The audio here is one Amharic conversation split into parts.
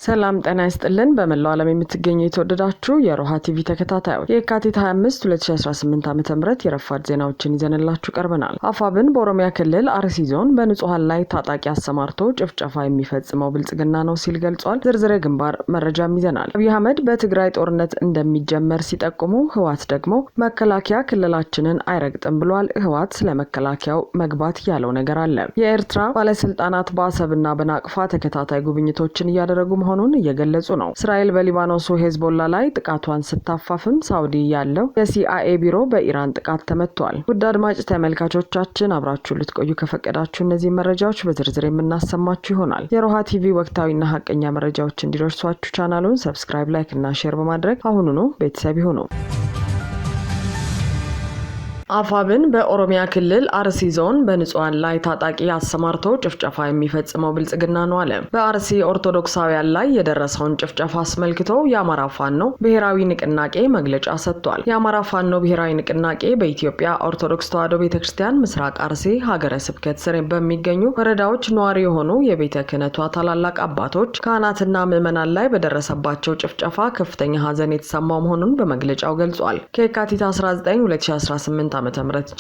ሰላም ጤና ይስጥልን በመላው ዓለም የምትገኙ የተወደዳችሁ የሮሃ ቲቪ ተከታታዮች የካቲት 25 2018 ዓ.ም የረፋድ ዜናዎችን ይዘንላችሁ ቀርበናል። አፋብን በኦሮሚያ ክልል አርሲ ዞን በንጹሃን ላይ ታጣቂ አሰማርቶ ጭፍጨፋ የሚፈጽመው ብልጽግና ነው ሲል ገልጿል። ዝርዝር ግንባር መረጃም ይዘናል። አብይ አህመድ በትግራይ ጦርነት እንደሚጀመር ሲጠቁሙ ህወሓት ደግሞ መከላከያ ክልላችንን አይረግጥም ብሏል። ህወሓት ስለመከላከያው መግባት ያለው ነገር አለ። የኤርትራ ባለስልጣናት በአሰብና በናቅፋ ተከታታይ ጉብኝቶችን እያደረጉ መሆኑን እየገለጹ ነው። እስራኤል በሊባኖሱ ሄዝቦላ ላይ ጥቃቷን ስታፋፍም ሳውዲ ያለው የሲአይኤ ቢሮ በኢራን ጥቃት ተመቷል። ውድ አድማጭ ተመልካቾቻችን አብራችሁ ልትቆዩ ከፈቀዳችሁ እነዚህ መረጃዎች በዝርዝር የምናሰማችሁ ይሆናል። የሮሃ ቲቪ ወቅታዊና ሀቀኛ መረጃዎች እንዲደርሷችሁ ቻናሉን ሰብስክራይብ፣ ላይክ እና ሼር በማድረግ አሁኑኑ ቤተሰብ ይሁኑ። አፋብን በኦሮሚያ ክልል አርሲ ዞን በንጹሃን ላይ ታጣቂ አሰማርቶ ጭፍጨፋ የሚፈጽመው ብልጽግና ነው አለ። በአርሲ ኦርቶዶክሳውያን ላይ የደረሰውን ጭፍጨፋ አስመልክቶ የአማራ ፋኖ ብሔራዊ ንቅናቄ መግለጫ ሰጥቷል። የአማራ ፋኖ ብሔራዊ ንቅናቄ በኢትዮጵያ ኦርቶዶክስ ተዋሕዶ ቤተክርስቲያን ምስራቅ አርሲ ሀገረ ስብከት ስር በሚገኙ ወረዳዎች ነዋሪ የሆኑ የቤተ ክህነቷ ታላላቅ አባቶች፣ ካህናትና ምዕመናን ላይ በደረሰባቸው ጭፍጨፋ ከፍተኛ ሀዘን የተሰማው መሆኑን በመግለጫው ገልጿል። ከየካቲት 19 2018 ዓ.ም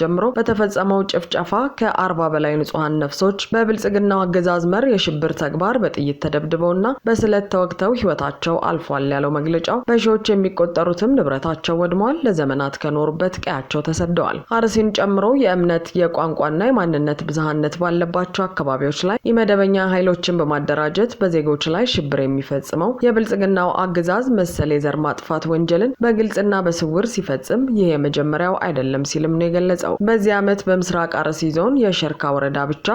ጀምሮ በተፈጸመው ጭፍጨፋ ከ40 በላይ ንጹሃን ነፍሶች በብልጽግናው አገዛዝ መር የሽብር ተግባር በጥይት ተደብድበውና በስለት ተወግተው ህይወታቸው አልፏል ያለው መግለጫው በሺዎች የሚቆጠሩትም ንብረታቸው ወድሟል፣ ለዘመናት ከኖሩበት ቀያቸው ተሰደዋል። አርሲን ጨምሮ የእምነት የቋንቋና የማንነት ብዝሃነት ባለባቸው አካባቢዎች ላይ የመደበኛ ኃይሎችን በማደራጀት በዜጎች ላይ ሽብር የሚፈጽመው የብልጽግናው አገዛዝ መሰል የዘር ማጥፋት ወንጀልን በግልጽና በስውር ሲፈጽም ይህ የመጀመሪያው አይደለም ሲል ነው የገለጸው። በዚህ ዓመት በምስራቅ አርሲ ዞን የሸርካ ወረዳ ብቻ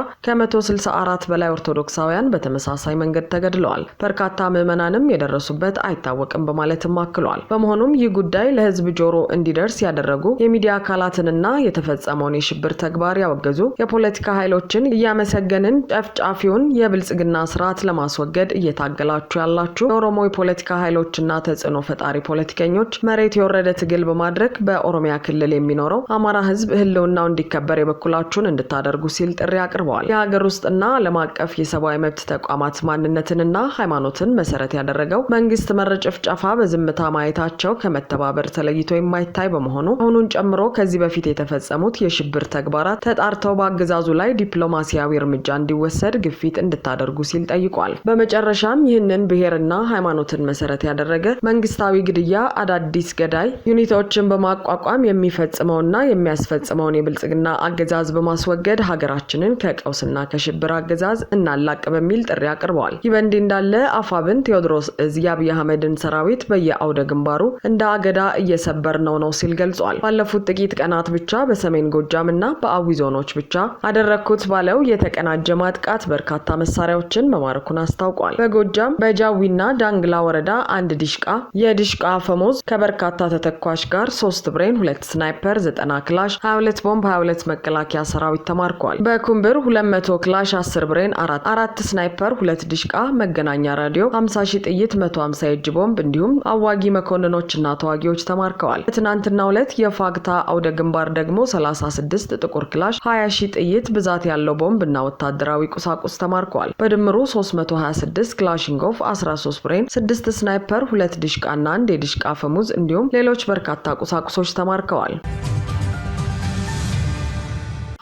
ከ164 በላይ ኦርቶዶክሳውያን በተመሳሳይ መንገድ ተገድለዋል። በርካታ ምዕመናንም የደረሱበት አይታወቅም በማለትም አክሏል። በመሆኑም ይህ ጉዳይ ለህዝብ ጆሮ እንዲደርስ ያደረጉ የሚዲያ አካላትንና የተፈጸመውን የሽብር ተግባር ያወገዙ የፖለቲካ ኃይሎችን እያመሰገንን ጨፍጫፊውን የብልጽግና ስርዓት ለማስወገድ እየታገላችሁ ያላችሁ የኦሮሞ የፖለቲካ ኃይሎችና ተጽዕኖ ፈጣሪ ፖለቲከኞች መሬት የወረደ ትግል በማድረግ በኦሮሚያ ክልል የሚኖረው አማራ ህዝብ ህልውናው እንዲከበር የበኩላችሁን እንድታደርጉ ሲል ጥሪ አቅርበዋል። የሀገር ውስጥና ዓለም አቀፍ የሰብአዊ መብት ተቋማት ማንነትንና ሃይማኖትን መሰረት ያደረገው መንግስት መር ጭፍጨፋ በዝምታ ማየታቸው ከመተባበር ተለይቶ የማይታይ በመሆኑ አሁኑን ጨምሮ ከዚህ በፊት የተፈጸሙት የሽብር ተግባራት ተጣርተው በአገዛዙ ላይ ዲፕሎማሲያዊ እርምጃ እንዲወሰድ ግፊት እንድታደርጉ ሲል ጠይቋል። በመጨረሻም ይህንን ብሔርና ሃይማኖትን መሰረት ያደረገ መንግስታዊ ግድያ አዳዲስ ገዳይ ዩኒቶችን በማቋቋም የሚፈጽመውና የሚያስፈጽመውን የብልጽግና አገዛዝ በማስወገድ ሀገራችንን ከቀውስና ከሽብር አገዛዝ እናላቅ በሚል ጥሪ አቅርበዋል። ይህ በእንዲህ እንዳለ አፋብን ቴዎድሮስ የአብይ አህመድን ሰራዊት በየአውደ ግንባሩ እንደ አገዳ እየሰበር ነው ሲል ገልጿል። ባለፉት ጥቂት ቀናት ብቻ በሰሜን ጎጃምና በአዊ ዞኖች ብቻ አደረኩት ባለው የተቀናጀ ማጥቃት በርካታ መሳሪያዎችን መማረኩን አስታውቋል። በጎጃም በጃዊና ዳንግላ ወረዳ አንድ ዲሽቃ የዲሽቃ አፈሙዝ ከበርካታ ተተኳሽ ጋር 3 ብሬን 2 ስናይፐር 90 ክላሽ 22 ቦምብ 22 መከላከያ ሰራዊት ተማርከዋል። በኩምብር 200 ክላሽ 10 ብሬን 4 ስናይፐር 2 ዲሽቃ መገናኛ ራዲዮ 50 ሺህ ጥይት 150 የእጅ ቦምብ እንዲሁም አዋጊ መኮንኖችና ተዋጊዎች ተማርከዋል። በትናንትናው ዕለት የፋግታ አውደ ግንባር ደግሞ 36 ጥቁር ክላሽ 20 ሺህ ጥይት ብዛት ያለው ቦምብ እና ወታደራዊ ቁሳቁስ ተማርከዋል። በድምሩ 326 ክላሽንጎፍ 13 ብሬን 6 ስናይፐር 2 ዲሽቃና 1 የዲሽቃ አፈሙዝ እንዲሁም ሌሎች በርካታ ቁሳቁሶች ተማርከዋል።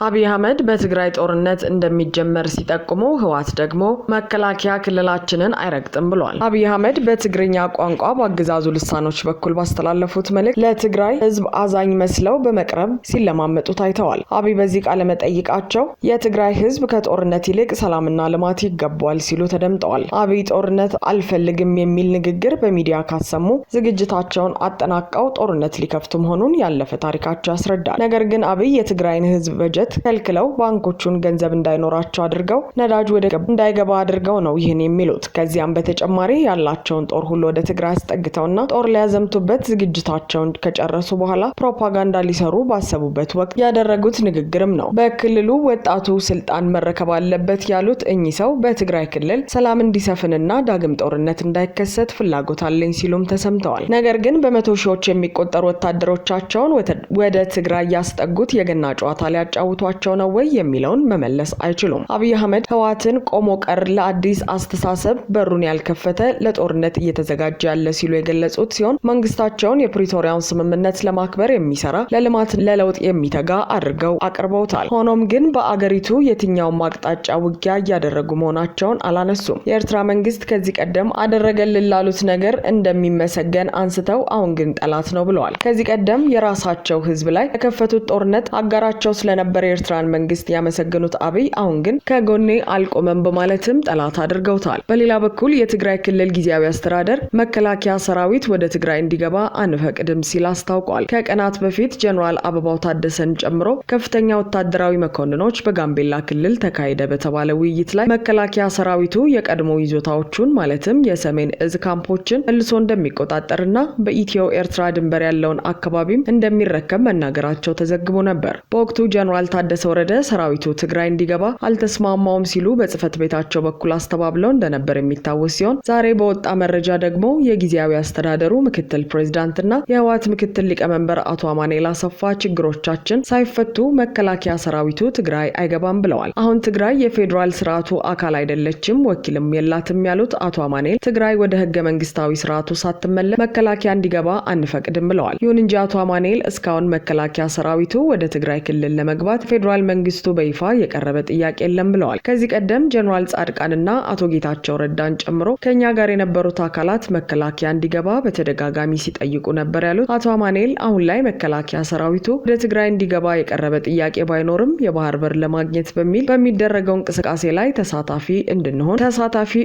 አብይ አህመድ በትግራይ ጦርነት እንደሚጀመር ሲጠቁሙ ህወሓት ደግሞ መከላከያ ክልላችንን አይረግጥም ብሏል። አብይ አህመድ በትግርኛ ቋንቋ በአገዛዙ ልሳኖች በኩል ባስተላለፉት መልእክት ለትግራይ ህዝብ አዛኝ መስለው በመቅረብ ሲለማመጡ ታይተዋል። አብይ በዚህ ቃለ መጠይቃቸው የትግራይ ህዝብ ከጦርነት ይልቅ ሰላምና ልማት ይገባዋል ሲሉ ተደምጠዋል። አብይ ጦርነት አልፈልግም የሚል ንግግር በሚዲያ ካሰሙ ዝግጅታቸውን አጠናቀው ጦርነት ሊከፍቱ መሆኑን ያለፈ ታሪካቸው ያስረዳል። ነገር ግን አብይ የትግራይን ህዝብ በጀት ከልክለው ባንኮቹን ገንዘብ እንዳይኖራቸው አድርገው ነዳጅ ወደ እንዳይገባ አድርገው ነው ይህን የሚሉት። ከዚያም በተጨማሪ ያላቸውን ጦር ሁሉ ወደ ትግራይ አስጠግተውና ጦር ሊያዘምቱበት ዝግጅታቸውን ከጨረሱ በኋላ ፕሮፓጋንዳ ሊሰሩ ባሰቡበት ወቅት ያደረጉት ንግግርም ነው። በክልሉ ወጣቱ ስልጣን መረከብ አለበት ያሉት እኚህ ሰው በትግራይ ክልል ሰላም እንዲሰፍንና ዳግም ጦርነት እንዳይከሰት ፍላጎት አለኝ ሲሉም ተሰምተዋል። ነገር ግን በመቶ ሺዎች የሚቆጠሩ ወታደሮቻቸውን ወደ ትግራይ ያስጠጉት የገና ጨዋታ ሊያጫው ሊያጫውቷቸው ነው ወይ የሚለውን መመለስ አይችሉም። አብይ አህመድ ህወሓትን ቆሞ ቀር ለአዲስ አስተሳሰብ በሩን ያልከፈተ ለጦርነት እየተዘጋጀ ያለ ሲሉ የገለጹት ሲሆን መንግስታቸውን የፕሪቶሪያውን ስምምነት ለማክበር የሚሰራ ለልማት ለለውጥ የሚተጋ አድርገው አቅርበውታል። ሆኖም ግን በአገሪቱ የትኛውም አቅጣጫ ውጊያ እያደረጉ መሆናቸውን አላነሱም። የኤርትራ መንግስት ከዚህ ቀደም አደረገልን ላሉት ነገር እንደሚመሰገን አንስተው አሁን ግን ጠላት ነው ብለዋል። ከዚህ ቀደም የራሳቸው ህዝብ ላይ የከፈቱት ጦርነት አጋራቸው ስለነበር የኤርትራን መንግስት ያመሰገኑት አብይ አሁን ግን ከጎኔ አልቆመም በማለትም ጠላት አድርገውታል። በሌላ በኩል የትግራይ ክልል ጊዜያዊ አስተዳደር መከላከያ ሰራዊት ወደ ትግራይ እንዲገባ አንፈቅድም ሲል አስታውቋል። ከቀናት በፊት ጀነራል አበባው ታደሰን ጨምሮ ከፍተኛ ወታደራዊ መኮንኖች በጋምቤላ ክልል ተካሄደ በተባለ ውይይት ላይ መከላከያ ሰራዊቱ የቀድሞ ይዞታዎቹን ማለትም የሰሜን እዝ ካምፖችን መልሶ እንደሚቆጣጠርና በኢትዮ ኤርትራ ድንበር ያለውን አካባቢም እንደሚረከብ መናገራቸው ተዘግቦ ነበር። በወቅቱ ጀነራል ታደሰ ወረደ ሰራዊቱ ትግራይ እንዲገባ አልተስማማውም ሲሉ በጽህፈት ቤታቸው በኩል አስተባብለው እንደነበር የሚታወስ ሲሆን ዛሬ በወጣ መረጃ ደግሞ የጊዜያዊ አስተዳደሩ ምክትል ፕሬዝዳንትና የህወሓት ምክትል ሊቀመንበር አቶ አማኑኤል አሰፋ ችግሮቻችን ሳይፈቱ መከላከያ ሰራዊቱ ትግራይ አይገባም ብለዋል። አሁን ትግራይ የፌዴራል ስርዓቱ አካል አይደለችም፣ ወኪልም የላትም ያሉት አቶ አማኑኤል ትግራይ ወደ ህገ መንግስታዊ ስርዓቱ ሳትመለስ መከላከያ እንዲገባ አንፈቅድም ብለዋል። ይሁን እንጂ አቶ አማኑኤል እስካሁን መከላከያ ሰራዊቱ ወደ ትግራይ ክልል ለመግባት ፌዴራል መንግስቱ በይፋ የቀረበ ጥያቄ የለም ብለዋል። ከዚህ ቀደም ጀነራል ጻድቃንና አቶ ጌታቸው ረዳን ጨምሮ ከኛ ጋር የነበሩት አካላት መከላከያ እንዲገባ በተደጋጋሚ ሲጠይቁ ነበር ያሉት አቶ አማኑኤል አሁን ላይ መከላከያ ሰራዊቱ ወደ ትግራይ እንዲገባ የቀረበ ጥያቄ ባይኖርም የባህር በር ለማግኘት በሚል በሚደረገው እንቅስቃሴ ላይ ተሳታፊ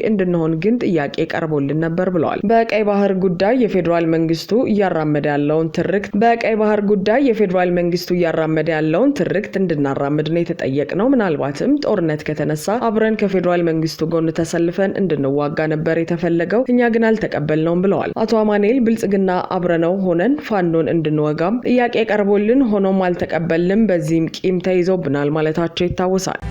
እንድንሆን ግን ጥያቄ ቀርቦልን ነበር ብለዋል። በቀይ ባህር ጉዳይ የፌዴራል መንግስቱ እያራመደ ያለውን ትርክት እንድናራምድ ነው የተጠየቅነው። ምናልባትም ጦርነት ከተነሳ አብረን ከፌዴራል መንግስቱ ጎን ተሰልፈን እንድንዋጋ ነበር የተፈለገው፣ እኛ ግን አልተቀበልነውም ብለዋል። አቶ አማኑኤል ብልጽግና አብረነው ሆነን ፋኖን እንድንወጋም ጥያቄ ቀርቦልን ሆኖም አልተቀበልንም፣ በዚህም ቂም ተይዞብናል ማለታቸው ይታወሳል።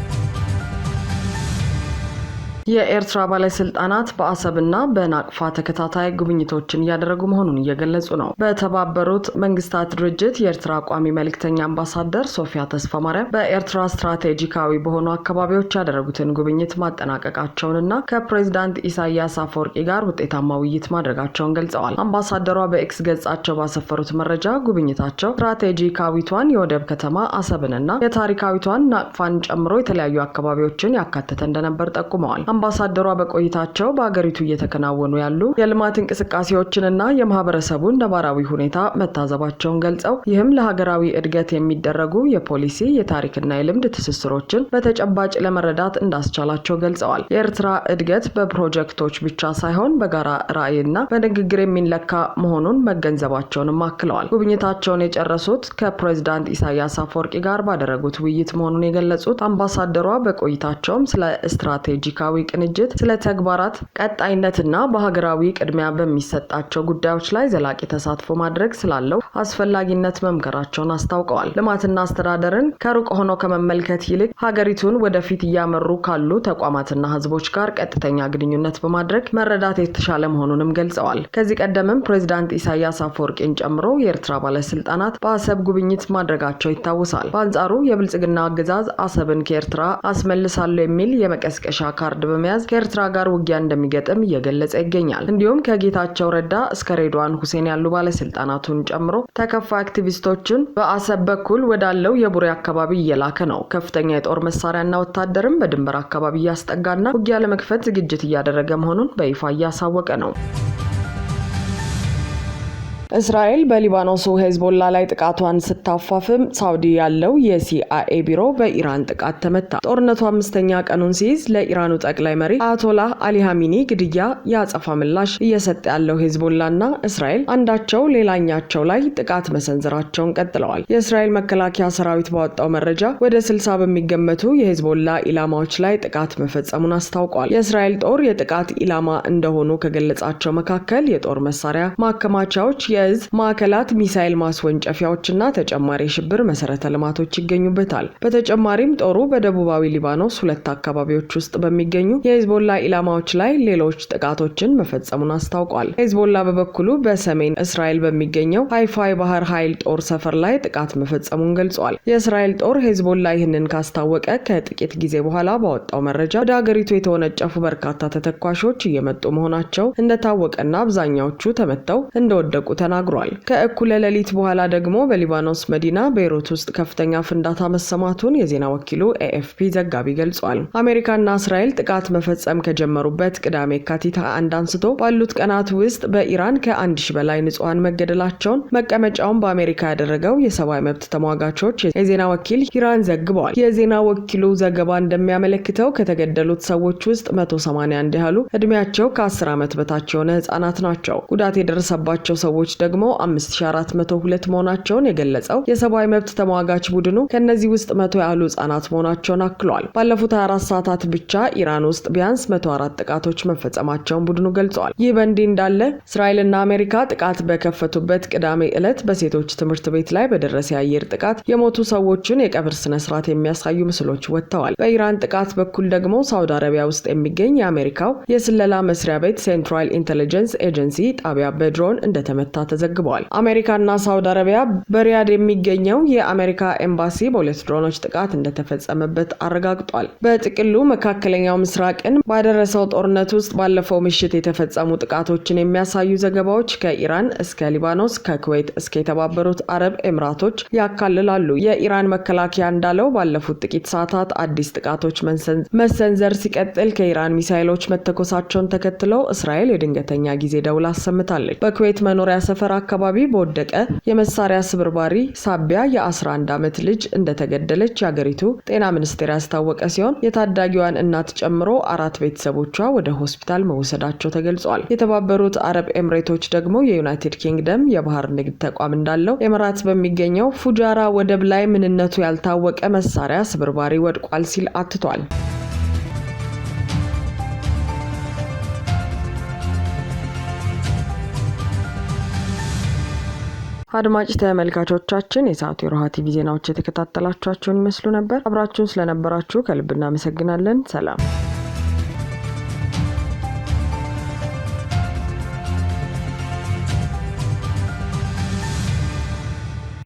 የኤርትራ ባለስልጣናት በአሰብና በናቅፋ ተከታታይ ጉብኝቶችን እያደረጉ መሆኑን እየገለጹ ነው። በተባበሩት መንግስታት ድርጅት የኤርትራ ቋሚ መልእክተኛ አምባሳደር ሶፊያ ተስፋማርያም በኤርትራ ስትራቴጂካዊ በሆኑ አካባቢዎች ያደረጉትን ጉብኝት ማጠናቀቃቸውንና ከፕሬዝዳንት ኢሳያስ አፈወርቂ ጋር ውጤታማ ውይይት ማድረጋቸውን ገልጸዋል። አምባሳደሯ በኤክስ ገጻቸው ባሰፈሩት መረጃ ጉብኝታቸው ስትራቴጂካዊቷን የወደብ ከተማ አሰብንና የታሪካዊቷን ናቅፋን ጨምሮ የተለያዩ አካባቢዎችን ያካተተ እንደነበር ጠቁመዋል። አምባሳደሯ በቆይታቸው በአገሪቱ እየተከናወኑ ያሉ የልማት እንቅስቃሴዎችንና የማህበረሰቡን ነባራዊ ሁኔታ መታዘባቸውን ገልጸው ይህም ለሀገራዊ እድገት የሚደረጉ የፖሊሲ የታሪክና የልምድ ትስስሮችን በተጨባጭ ለመረዳት እንዳስቻላቸው ገልጸዋል። የኤርትራ እድገት በፕሮጀክቶች ብቻ ሳይሆን በጋራ ራዕይና በንግግር የሚለካ መሆኑን መገንዘባቸውንም አክለዋል። ጉብኝታቸውን የጨረሱት ከፕሬዝዳንት ኢሳያስ አፈወርቂ ጋር ባደረጉት ውይይት መሆኑን የገለጹት አምባሳደሯ በቆይታቸውም ስለ ስትራቴጂካዊ ቅንጅት፣ ስለ ተግባራት ቀጣይነትና በሀገራዊ ቅድሚያ በሚሰጣቸው ጉዳዮች ላይ ዘላቂ ተሳትፎ ማድረግ ስላለው አስፈላጊነት መምከራቸውን አስታውቀዋል። ልማትና አስተዳደርን ከሩቅ ሆኖ ከመመልከት ይልቅ ሀገሪቱን ወደፊት እያመሩ ካሉ ተቋማትና ህዝቦች ጋር ቀጥተኛ ግንኙነት በማድረግ መረዳት የተሻለ መሆኑንም ገልጸዋል። ከዚህ ቀደምም ፕሬዝዳንት ኢሳያስ አፈወርቂን ጨምሮ የኤርትራ ባለስልጣናት በአሰብ ጉብኝት ማድረጋቸው ይታወሳል። በአንጻሩ የብልጽግና አገዛዝ አሰብን ከኤርትራ አስመልሳለሁ የሚል የመቀስቀሻ ካርድ በመያዝ ከኤርትራ ጋር ውጊያ እንደሚገጥም እየገለጸ ይገኛል። እንዲሁም ከጌታቸው ረዳ እስከ ሬድዋን ሁሴን ያሉ ባለስልጣናቱን ጨምሮ ተከፋይ አክቲቪስቶችን በአሰብ በኩል ወዳለው የቡሬ አካባቢ እየላከ ነው። ከፍተኛ የጦር መሳሪያና ወታደርም በድንበር አካባቢ እያስጠጋና ውጊያ ለመክፈት ዝግጅት እያደረገ መሆኑን በይፋ እያሳወቀ ነው። እስራኤል በሊባኖሱ ሄዝቦላ ላይ ጥቃቷን ስታፋፍም ሳውዲ ያለው የሲአይኤ ቢሮ በኢራን ጥቃት ተመታ። ጦርነቱ 5ኛ ቀኑን ሲይዝ ለኢራኑ ጠቅላይ መሪ አያቶላህ አሊ ኻሜኒ ግድያ የአጸፋ ምላሽ እየሰጠ ያለው ሄዝቦላና እስራኤል አንዳቸው ሌላኛቸው ላይ ጥቃት መሰንዘራቸውን ቀጥለዋል። የእስራኤል መከላከያ ሰራዊት ባወጣው መረጃ ወደ 60 በሚገመቱ የሄዝቦላ ኢላማዎች ላይ ጥቃት መፈጸሙን አስታውቋል። የእስራኤል ጦር የጥቃት ኢላማ እንደሆኑ ከገለጻቸው መካከል የጦር መሳሪያ ማከማቻዎች፣ የእዝ ማዕከላት፣ ሚሳኤል ማስወንጨፊያዎችና ተጨማሪ ሽብር መሰረተ ልማቶች ይገኙበታል። በተጨማሪም ጦሩ በደቡባዊ ሊባኖስ 2 አካባቢዎች ውስጥ በሚገኙ የሂዝቦላ ኢላማዎች ላይ ሌሎች ጥቃቶችን መፈጸሙን አስታውቋል። ሂዝቦላ በበኩሉ በሰሜን እስራኤል በሚገኘው ሃይፋ ባህር ኃይል ጦር ሰፈር ላይ ጥቃት መፈጸሙን ገልጿል። የእስራኤል ጦር ሂዝቦላ ይህንን ካስታወቀ ከጥቂት ጊዜ በኋላ ባወጣው መረጃ ወደ ሀገሪቱ የተወነጨፉ በርካታ ተተኳሾች እየመጡ መሆናቸው እንደታወቀና አብዛኛዎቹ ተመተው እንደወደቁ ተናግሯል። ከእኩለ ሌሊት በኋላ ደግሞ በሊባኖስ መዲና ቤይሩት ውስጥ ከፍተኛ ፍንዳታ መሰማቱን የዜና ወኪሉ ኤኤፍፒ ዘጋቢ ገልጿል። አሜሪካና እስራኤል ጥቃት መፈጸም ከጀመሩበት ቅዳሜ የካቲት 21 አንስቶ ባሉት ቀናት ውስጥ በኢራን ከ1000 በላይ ንጹሃን መገደላቸውን መቀመጫውን በአሜሪካ ያደረገው የሰብአዊ መብት ተሟጋቾች የዜና ወኪል ኢራን ዘግቧል። የዜና ወኪሉ ዘገባ እንደሚያመለክተው ከተገደሉት ሰዎች ውስጥ 181 ያህሉ እድሜያቸው ከ10 ዓመት በታች የሆነ ህጻናት ናቸው። ጉዳት የደረሰባቸው ሰዎች ደግሞ 5402 መሆናቸውን የገለጸው የሰብአዊ መብት ተሟጋች ቡድኑ ከነዚህ ውስጥ 100 ያህሉ ህጻናት መሆናቸውን አክሏል። ባለፉት 24 ሰዓታት ብቻ ኢራን ውስጥ ቢያንስ 104 ጥቃቶች መፈጸማቸውን ቡድኑ ገልጿል። ይህ በእንዲህ እንዳለ እስራኤልና አሜሪካ ጥቃት በከፈቱበት ቅዳሜ ዕለት በሴቶች ትምህርት ቤት ላይ በደረሰ የአየር ጥቃት የሞቱ ሰዎችን የቀብር ስነ ስርዓት የሚያሳዩ ምስሎች ወጥተዋል። በኢራን ጥቃት በኩል ደግሞ ሳውዲ አረቢያ ውስጥ የሚገኝ የአሜሪካው የስለላ መስሪያ ቤት ሴንትራል ኢንተለጀንስ ኤጀንሲ ጣቢያ በድሮን እንደተመታ ተዘግቧል። አሜሪካና ሳውዲ አረቢያ በሪያድ የሚገኘው የአሜሪካ ኤምባሲ በሁለት ድሮኖች ጥቃት እንደተፈጸመበት አረጋግጧል። በጥቅሉ መካከለኛው ምስራቅን ባደረሰው ጦርነት ውስጥ ባለፈው ምሽት የተፈጸሙ ጥቃቶችን የሚያሳዩ ዘገባዎች ከኢራን እስከ ሊባኖስ፣ ከኩዌት እስከ የተባበሩት አረብ ኤምራቶች ያካልላሉ። የኢራን መከላከያ እንዳለው ባለፉት ጥቂት ሰዓታት አዲስ ጥቃቶች መሰንዘር ሲቀጥል ከኢራን ሚሳኤሎች መተኮሳቸውን ተከትለው እስራኤል የድንገተኛ ጊዜ ደውል አሰምታለች። በኩዌት መኖሪያ ሰፈር አካባቢ በወደቀ የመሳሪያ ስብርባሪ ሳቢያ የ11 ዓመት ልጅ እንደተገደለች የአገሪቱ ጤና ሚኒስቴር ያስታወቀ ሲሆን የታዳጊዋን እናት ጨምሮ 4 ቤተሰቦቿ ወደ ሆስፒታል መወሰዳቸው ተገልጿል። የተባበሩት አረብ ኤምሬቶች ደግሞ የዩናይትድ ኪንግደም የባህር ንግድ ተቋም እንዳለው ኤምራት በሚገኘው ፉጃራ ወደብ ላይ ምንነቱ ያልታወቀ መሳሪያ ስብርባሪ ወድቋል ሲል አትቷል። አድማጭ ተመልካቾቻችን የሰዓቱ የሮሃ ቲቪ ዜናዎች የተከታተላችኋቸውን ይመስሉ ነበር። አብራችሁን ስለነበራችሁ ከልብ እናመሰግናለን። ሰላም።